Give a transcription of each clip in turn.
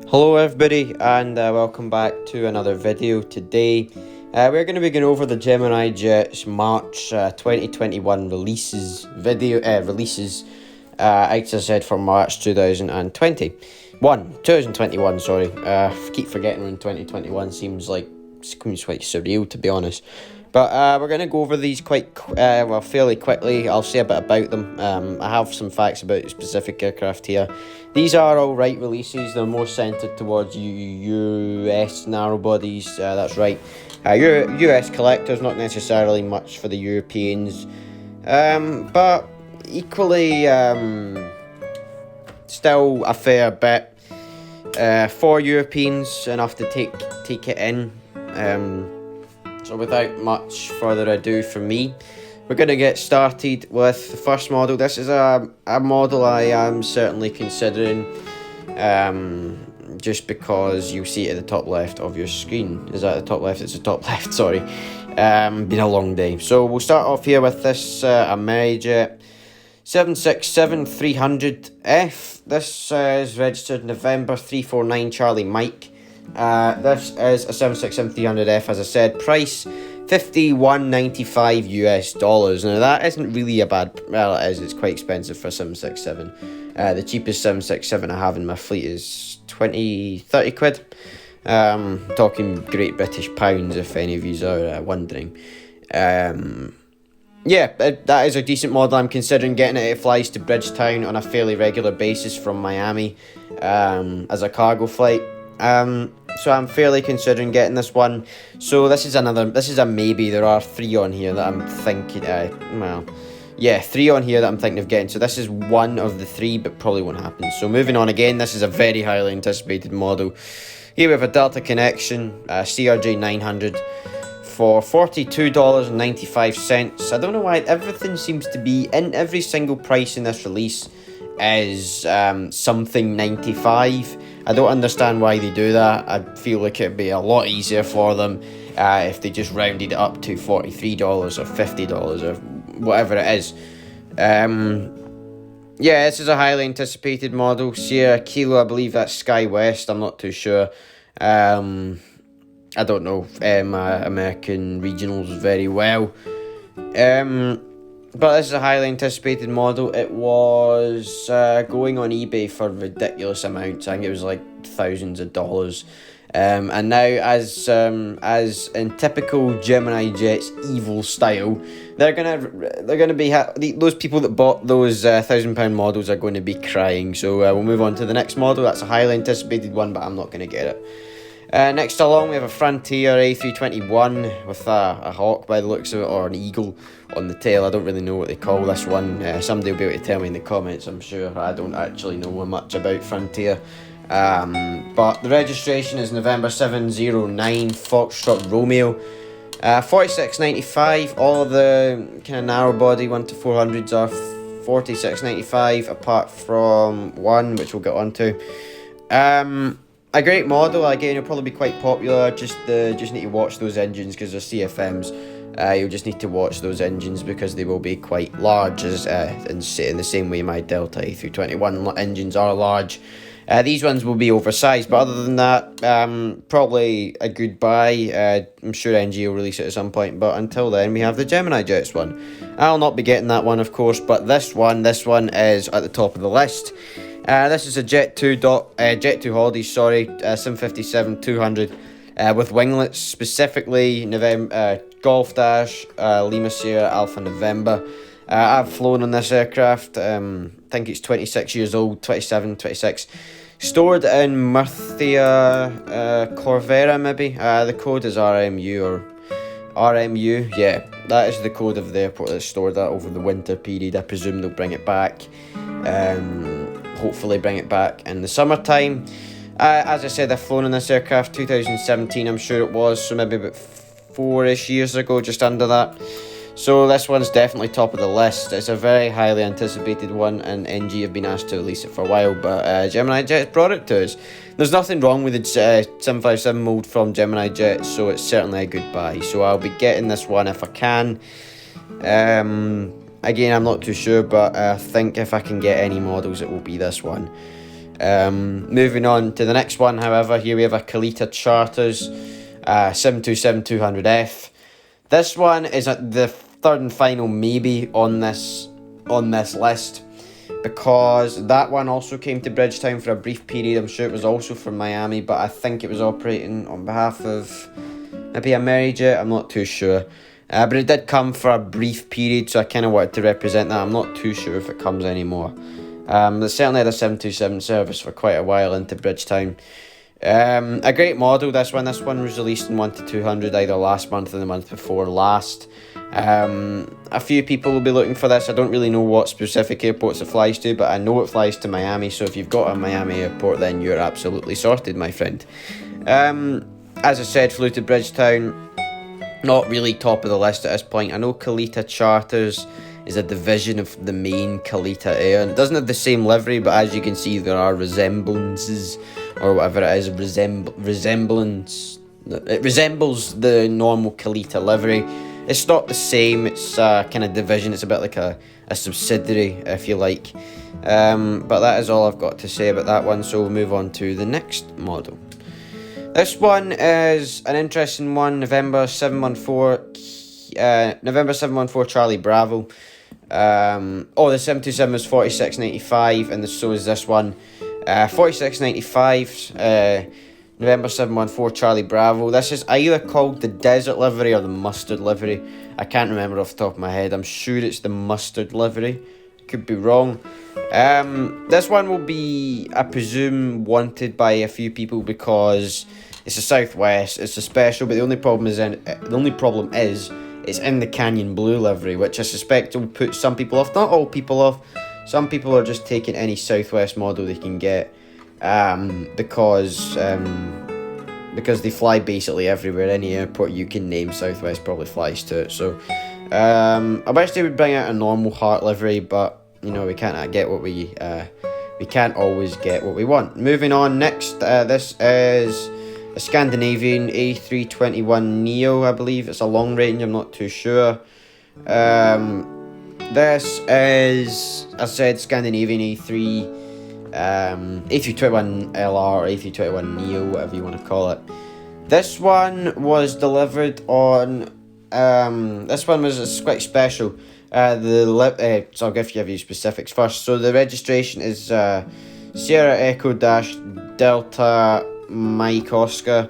Hello everybody, and welcome back to another video. Today we're going to be going over the Gemini Jets March 2021 releases, as I said, for March 2021, sorry. Keep forgetting when 2021 seems quite surreal, to be honest. But we're going to go over these fairly quickly. I'll say a bit about them. I have some facts about specific aircraft here. These are all right releases. They're more centred towards US narrow bodies. That's right. US collectors, not necessarily much for the Europeans. But equally, still a fair bit for Europeans, enough to take it in. So without much further ado from me, we're going to get started with the first model. This is a model I am certainly considering, just because you see it at the top left of your screen. Is that the top left? It's the top left, sorry. Been a long day. So we'll start off here with this Gemini Jet 767-300F. This is registered November 349 Charlie Mike. This is a 767-300F, as I said. Price $51.95 US. Now that isn't really a bad. Well, it is. It's quite expensive for a 767. The cheapest 767 I have in my fleet is 30 quid. Talking Great British pounds, if any of you are wondering. Yeah, that is a decent model. I'm considering getting it. It flies to Bridgetown on a fairly regular basis from Miami, as a cargo flight. So I'm fairly considering getting this one. So this is a maybe. There are three on here that I'm thinking, three on here that I'm thinking of getting. So this is one of the three, but probably won't happen. So moving on again, this is a very highly anticipated model. Here we have a Delta Connection, CRJ 900 for $42.95. I don't know why everything seems to be, in every single price in this release is something 95. I don't understand why they do that. I feel like it'd be a lot easier for them if they just rounded it up to $43 or $50 or whatever it is. Yeah, this is a highly anticipated model. Sierra Kilo, I believe that's Sky West. I'm not too sure. I don't know American regionals very well. But this is a highly anticipated model. It was going on eBay for ridiculous amounts. I think it was like thousands of dollars. And now, as in typical Gemini Jets evil style, they're gonna be those people that bought those £1,000 models are going to be crying. So we'll move on to the next model. That's a highly anticipated one, but I'm not going to get it. Next along, we have a Frontier A321 with a hawk by the looks of it, or an eagle on the tail. I don't really know what they call this one. Somebody will be able to tell me in the comments, I'm sure. I don't actually know much about Frontier. But the registration is November 709 Foxtrot Romeo. $46.95. All of the kind of narrow body 1 to 400s are $46.95, apart from one, which we'll get onto. A great model. Again, it'll probably be quite popular. Just need to watch those engines because they're CFMs. You'll just need to watch those engines because they will be quite large, in the same way my Delta A321 engines are large. These ones will be oversized, but other than that, probably a good buy. I'm sure NG will release it at some point, but until then, we have the Gemini Jets one. I'll not be getting that one, of course, but this one is at the top of the list. This is a Jet 2 Holidays, 757-200 with winglets, specifically Golf Dash, Lima Sierra Alpha November. I've flown on this aircraft. I think it's 26 years old, 27, 26. Stored in Murcia, Corvera maybe. The code is RMU or RMU. Yeah, that is the code of the airport that's stored that over the winter period. I presume they'll bring it back. Hopefully bring it back in the summertime. As I said, I've flown in this aircraft 2017, I'm sure it was, so maybe about 4-ish years ago, just under that. So this one's definitely top of the list. It's a very highly anticipated one, and NG have been asked to release it for a while, but Gemini Jet brought it to us. There's nothing wrong with the 757 mould from Gemini Jet, so it's certainly a good buy. So I'll be getting this one if I can. Again, I'm not too sure, but I think if I can get any models, it will be this one. Moving on to the next one, however, here we have a Qantas Charters 727-200F. This one is at the third and final maybe on this list, because that one also came to Bridgetown for a brief period. I'm sure it was also from Miami, but I think it was operating on behalf of maybe Amerijet. I'm not too sure. But it did come for a brief period, so I kind of wanted to represent that. I'm not too sure if it comes anymore. They certainly had a 727 service for quite a while into Bridgetown. A great model, this one. This one was released in 1-200 either last month or the month before last. A few people will be looking for this. I don't really know what specific airports it flies to, but I know it flies to Miami, so if you've got a Miami airport, then you're absolutely sorted, my friend. As I said, flew to Bridgetown. Not really top of the list at this point. I know Qantas Charters is a division of the main Qantas Air, and it doesn't have the same livery, but as you can see, there are resemblances, or whatever it is, resemblance. It resembles the normal Qantas livery. It's not the same. It's a kind of division. It's a bit like a subsidiary, if you like. But that is all I've got to say about that one, so we'll move on to the next model. This one is an interesting one. November 714 Charlie Bravo. The 727 is 4695, and so is this one. 4695, November 714 Charlie Bravo. This is either called the Desert livery or the Mustard livery. I can't remember off the top of my head. I'm sure it's the Mustard livery. Could be wrong. This one will be, I presume, wanted by a few people because it's a Southwest. It's a special, but the only problem is it's in the Canyon Blue livery, which I suspect will put some people off. Not all people off. Some people are just taking any Southwest model they can get, because they fly basically everywhere. Any airport you can name, Southwest probably flies to it. So I wish they would bring out a normal Heart livery, but you know, we can't get what we can't always get what we want. Moving on, next, this is a Scandinavian A321neo, I believe. It's a long range, I'm not too sure. This is, as I said, Scandinavian A321LR, A321neo, whatever you want to call it. This one was delivered on, this one was quite special. So I'll give you specifics first. So the registration is Sierra Echo Delta Mike Oscar.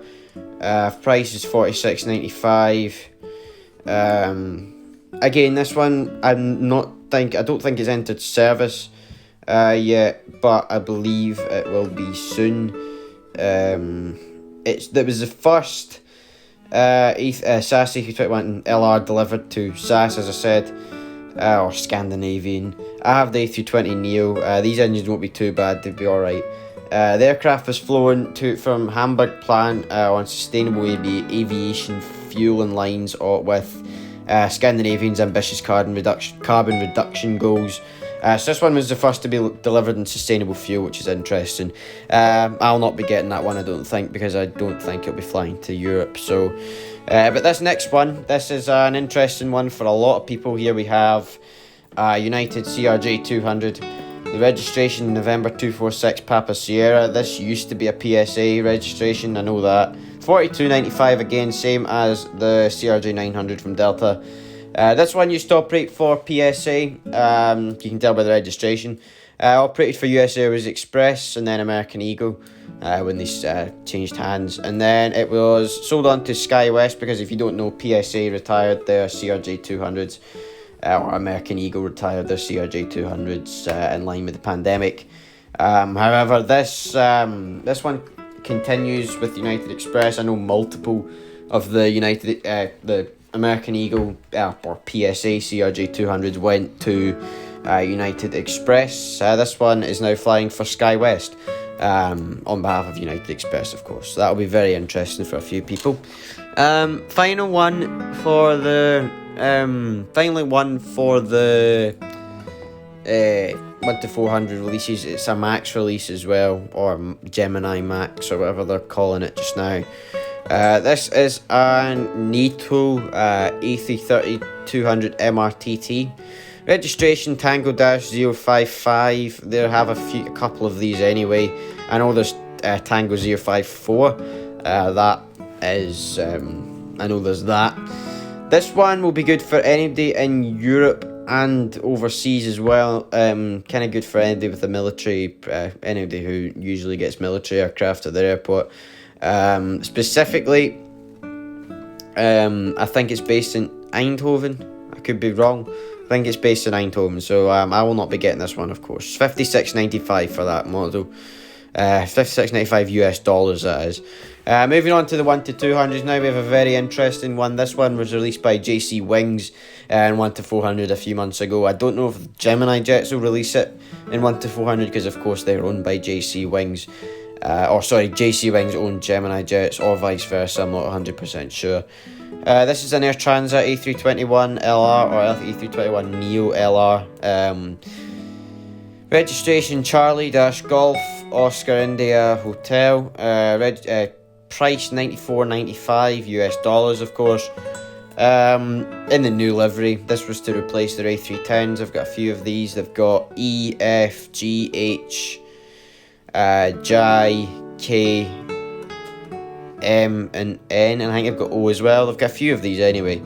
Price is $46.95. Again, this one I don't think it's entered service yet, but I believe it will be soon. That was the first SAS A321LR delivered to SAS, as I said, or Scandinavian. I have the A320neo. These engines won't be too bad, they'll be alright. The aircraft was flown from Hamburg plant on sustainable aviation fuel and lines with Scandinavian's ambitious carbon reduction goals. So this one was the first to be delivered in sustainable fuel, which is interesting. I'll not be getting that one, I don't think, because I don't think it'll be flying to Europe. So, but this next one, this is an interesting one for a lot of people. Here we have United CRJ 200. The registration November 246 Papa Sierra. This used to be a PSA registration, I know that. $42.95 again, same as the CRJ 900 from Delta. This one used to operate for PSA. You can tell by the registration. Operated for US Airways Express and then American Eagle when they changed hands. And then it was sold on to SkyWest because if you don't know, PSA retired their CRJ 200s. Or American Eagle retired their CRJ 200s in line with the pandemic. However, this one continues with United Express. I know multiple of the the American Eagle or PSA CRJ 200s went to United Express. This one is now flying for SkyWest on behalf of United Express, of course. So that'll be very interesting for a few people. Final one for the 1-400 releases. It's a Max release as well, or Gemini Max, or whatever they're calling it just now. This is a Neato A321neo MRTT. Registration Tango-055. There have a couple of these anyway. I know there's Tango 054. That is, I know there's that. This one will be good for anybody in Europe and overseas as well. Kind of good for anybody with the military, anybody who usually gets military aircraft at their airport. Specifically, I think it's based in Eindhoven. I could be wrong. I think it's based in Eindhoven, so I will not be getting this one, of course. $56.95 for that model. $56.95 US dollars, that is. Moving on to the 1-200s now, we have a very interesting one. This one was released by JC Wings in 1-400 a few months ago. I don't know if Geminijets will release it in 1-400 because, of course, they're owned by JC Wings. JC Wings own Geminijets or vice versa. I'm not 100% sure. This is an Air Transat A321LR or A321neo LR. Registration Charlie-Golf Oscar India Hotel. Price $94.95 US dollars, of course. In the new livery. This was to replace their A310s. I've got a few of these. They've got E, F, G, H, J, K, M, and N, and I think I've got O as well. They've got a few of these anyway.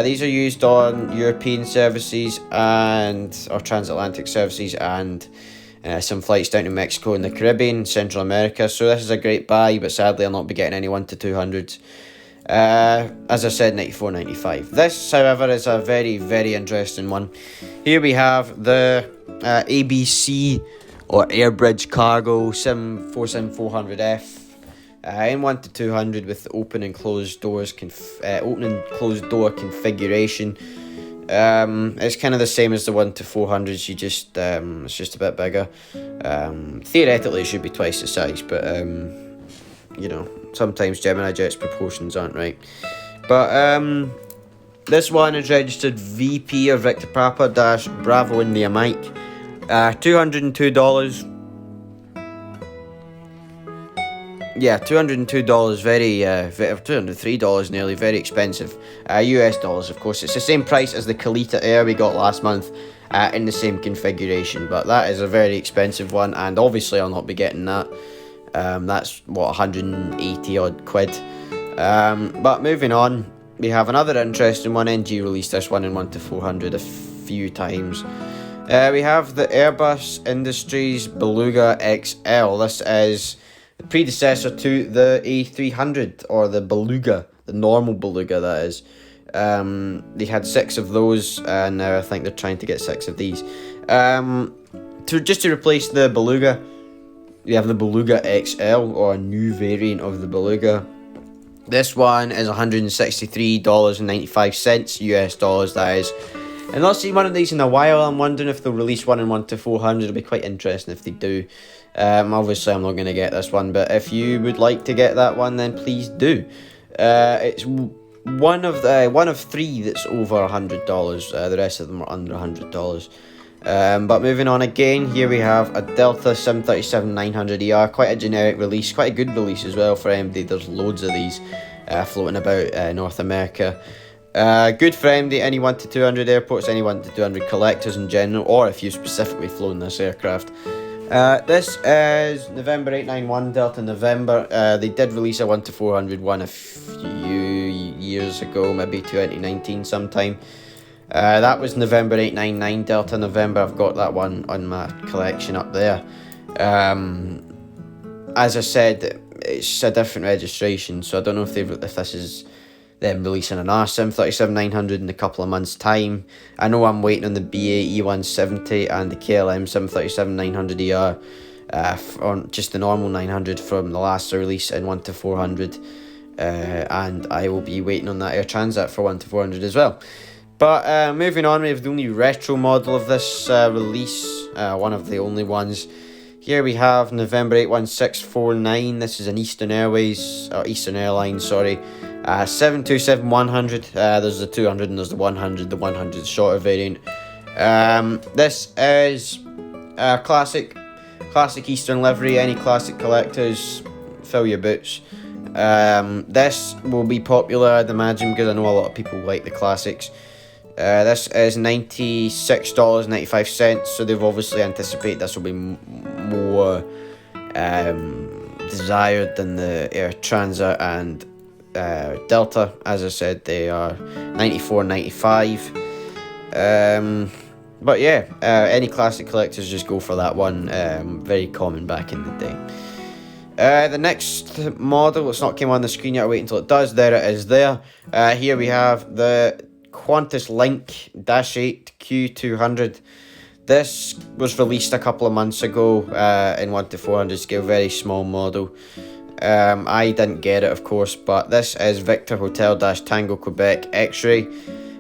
These are used on European services or transatlantic services and some flights down to Mexico and the Caribbean, Central America. So this is a great buy, but sadly I'll not be getting any 1-200s. As I said, $94.95. This, however, is a very, very interesting one. Here we have the ABC or Airbridge Cargo SIM 400F. In 1-200 with open and closed doors, open and closed door configuration. It's kind of the same as the 1-400s. It's just a bit bigger. Theoretically, it should be twice the size, but you know, sometimes Geminijets proportions aren't right. But this one is registered VP or Victor Papa - Bravo India Mike. $202. Yeah, $202, $203 nearly, very expensive. US dollars, of course. It's the same price as the Kalita Air we got last month in the same configuration, but that is a very expensive one, and obviously I'll not be getting that. That's, 180 odd quid. But moving on, we have another interesting one. NG released this one in 1-400 a few times. We have the Airbus Industries Beluga XL. This is the predecessor to the A300 or the Beluga, the normal Beluga, that is. They had 6 of those, and now I think they're trying to get 6 of these. Just to replace the Beluga, we have the Beluga XL, or a new variant of the Beluga. This one is $163.95 US dollars, that is. I've not seen one of these in a while. I'm wondering if they'll release one in 1-400. It'll be quite interesting if they do. Obviously, I'm not going to get this one, but if you would like to get that one, then please do. It's one of 3 that's over $100. The rest of them are under $100. But moving on again, here we have a Delta 737-900ER, quite a generic release, quite a good release as well for MD. There's loads of these floating about North America. Good for MD, any 1-200 airports, any 1-200 collectors in general, or if you've specifically flown this aircraft. This is November 891 Delta November. They did release a 1-400 one a few years ago, maybe 2019 sometime. That was November 899 Delta November. I've got that one on my collection up there. As I said, it's a different registration, so I don't know if this is them releasing an RSIM 37900 in a couple of months' time. I know I'm waiting on the BA E170 and the KLM 737-900ER, on just the normal 900 from the last release in 1-400, and I will be waiting on that Air Transat for 1-400 as well. But moving on, we have the only retro model of this release, one of the only ones. Here we have November 81649. This is an Eastern Airways, or Eastern Airlines, sorry. 727-100. There's the 200 and there's the 100. The 100 is the shorter variant. This is a classic Eastern livery. Any classic collectors, fill your boots. This will be popular, I'd imagine, because I know a lot of people like the classics. This is $96.95, so they've obviously anticipated this will be more desired than the Air Transat and Delta. As I said, they are $94.95. But yeah, any classic collectors just go for that one. Very common back in the day. The next model, it's not came on the screen yet, I'll wait until it does. There it is there. Here we have the Qantas Link -8 Q200. This was released a couple of months ago in 1:400 scale, very small model. I didn't get it, of course, but this is Victor Hotel Tango Quebec X-ray.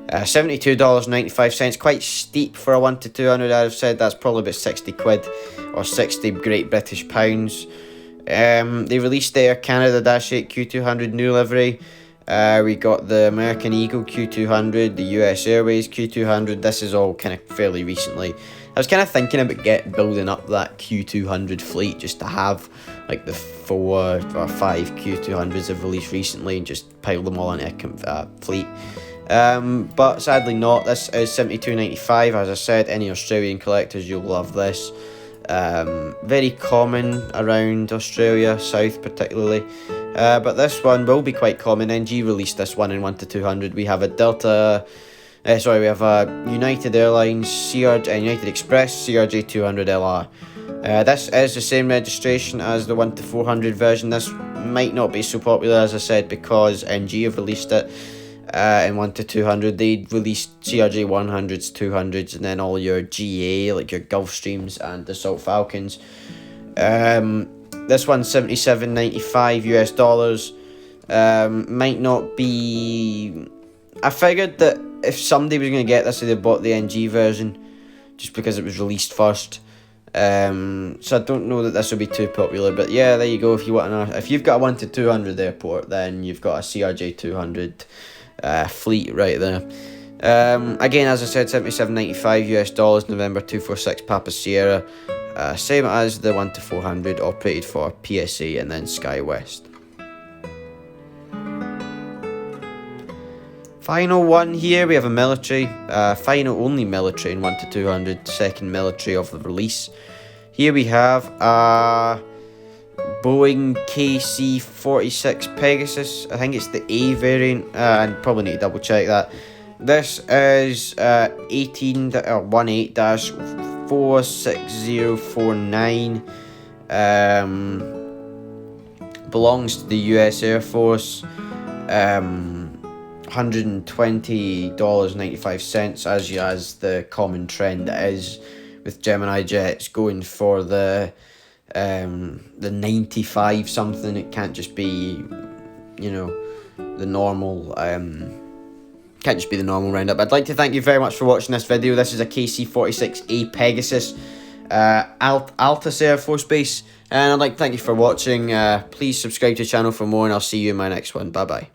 $72.95, quite steep for a 1:200. I'd have said that's probably about 60 quid or 60 Great British pounds. They released the Air Canada -8 Q200 new livery. We got the American Eagle Q200, the US Airways Q200. This is all kind of fairly recently. I was kind of thinking about building up that Q200 fleet just to have like the 4 or 5 Q200s I've released recently and just pile them all into a fleet. But sadly not. This is $72.95. As I said, any Australian collectors, you'll love this. Very common around Australia, south particularly. But this one will be quite common. NG released this one in 1:200. We have a we have a United Airlines United Express CRJ 200LR. This is the same registration as the 1:400 version. This might not be so popular, as I said, because NG have released it in 1:200. They released CRJ 100s, 200s, and then all your GA, like your Gulfstreams and Dassault Falcons. This one's $77.95 US. Might not be. I figured that if somebody was going to get this, they'd have bought the NG version, just because it was released first. So I don't know that this will be too popular, but yeah, there you go. If you've got a 1:200 airport, then you've got a CRJ 200 fleet right there. Again, as I said, $77.95 US, November 246 Papa Sierra. Same as the 1:400, operated for PSA and then SkyWest. Final one here, we have a military, final only military in 1:200, second military of the release. Here we have a Boeing KC-46 Pegasus. I think it's the A variant. I probably need to double check that. This is 18-46049. Belongs to the US Air Force. $120.95, as the common trend is with Gemini Jets going for the 95 something. It can't just be, the normal can't just be the normal roundup. I'd like to thank you very much for watching this video. This is a KC-46A Pegasus, Altus Air Force Base, and I'd like to thank you for watching. Please subscribe to the channel for more, and I'll see you in my next one. Bye bye.